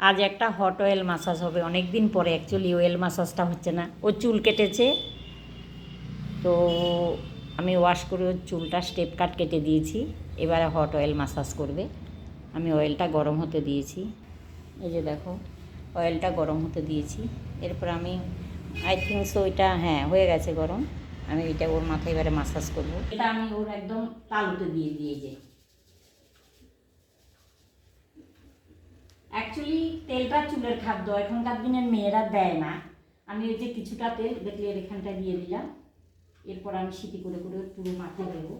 আজ একটা hot oil massage হবে, অনেক দিন পরে অ্যাকচুয়ালি অয়েল ম্যাসাজটা হচ্ছে না। ও চুল কেটেছে, তো আমি ওয়াশ করে ওর চুলটা স্টেপ কাট কেটে দিয়েছি। এবারে হট অয়েল ম্যাসাজ করবে। আমি অয়েলটা গরম হতে দিয়েছি, এই যে দেখো অয়েলটা গরম হতে দিয়েছি। এরপর আমি আই থিঙ্ক সো এটা হ্যাঁ হয়ে গেছে গরম। আমি এটা ওর মাথায় এবারে ম্যাসাজ করবো। এটা আমি ওর একদম তালুতে দিয়ে দিয়ে যে অ্যাকচুয়ালি তেলটা চুলের খাদ্য, এখনকার দিনের মেয়েরা দেয় না। আমি এই যে কিছুটা তেল দেখলে এর এখানটা দিয়ে দিলাম। এরপর আমি সিটি করে করে পুরো মাথায় দেবো।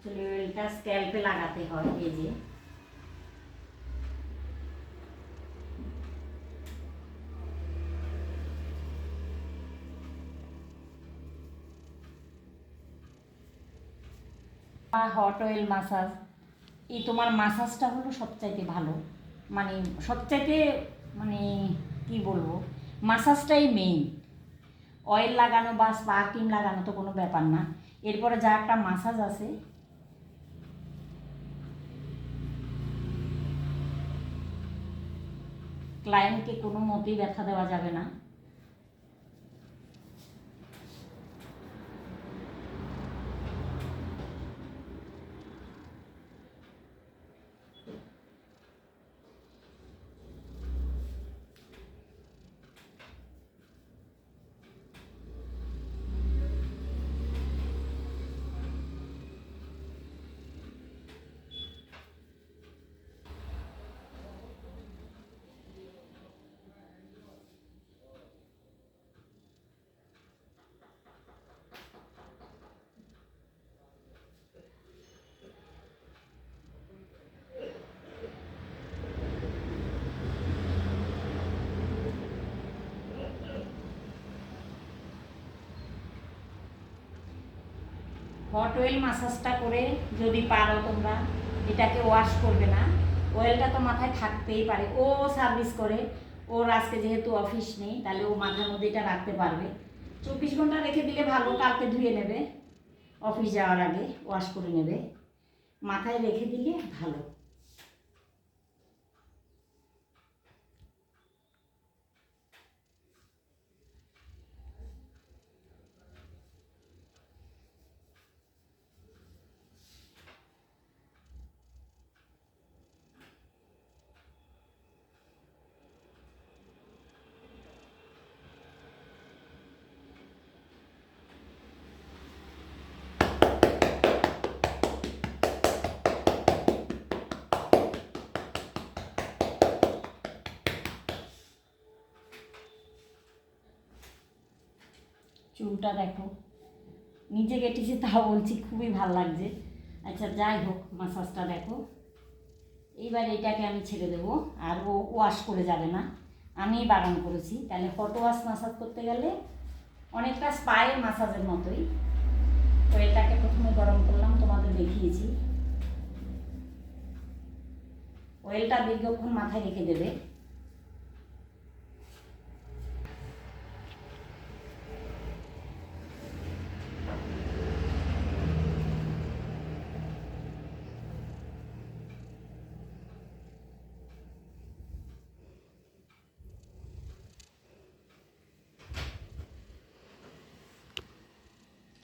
অয়েলটা স্ক্যাল্পে লাগাতে হয়, এই যে হট অয়েল ম্যাসাজ। এই তোমার ম্যাসাজটা হলো সবচাইতে ভালো, মানে সবচাইতে মানে কি বলবো, ম্যাসাজটাই মেইন। অয়েল লাগানো বা স্পা ক্রিম লাগানো তো কোনো ব্যাপার না। এরপরে যা একটা ম্যাসাজ আছে, ক্লায়েন্টকে কোনো মতেই ব্যথা দেওয়া যাবে না। হট অয়েল ম্যাসাজটা করে যদি পারো তোমরা, এটাকে ওয়াশ করবে না। অয়েলটা তো মাথায় থাকতেই পারে। ও সার্ভিস করে, ওর আজকে যেহেতু অফিস নেই, তাহলে ও মাথার মধ্যে এটা রাখতে পারবে। 24 ঘন্টা রেখে দিলে ভালো, কালকে ধুয়ে নেবে, অফিস যাওয়ার আগে ওয়াশ করে নেবে। মাথায় রেখে দিলে ভালো। চুলটা দেখো, নিজে কেটেছি তাও বলছি খুবই ভালো লাগছে। আচ্ছা যাই হোক, ম্যাসাজটা দেখো। এইবার এটাকে আমি ছেড়ে দেবো, আর ও ওয়াশ করে যাবে না, আমি বারণ করেছি। তাহলে হট ওয়াশ ম্যাসাজ করতে গেলে অনেকটা স্পায়ের ম্যাসাজের মতোই। তো এটাকে প্রথমে গরম করলাম, তোমাদের দেখিয়েছি। অয়েলটা দীর্ঘক্ষণ মাথায় রেখে দেবে।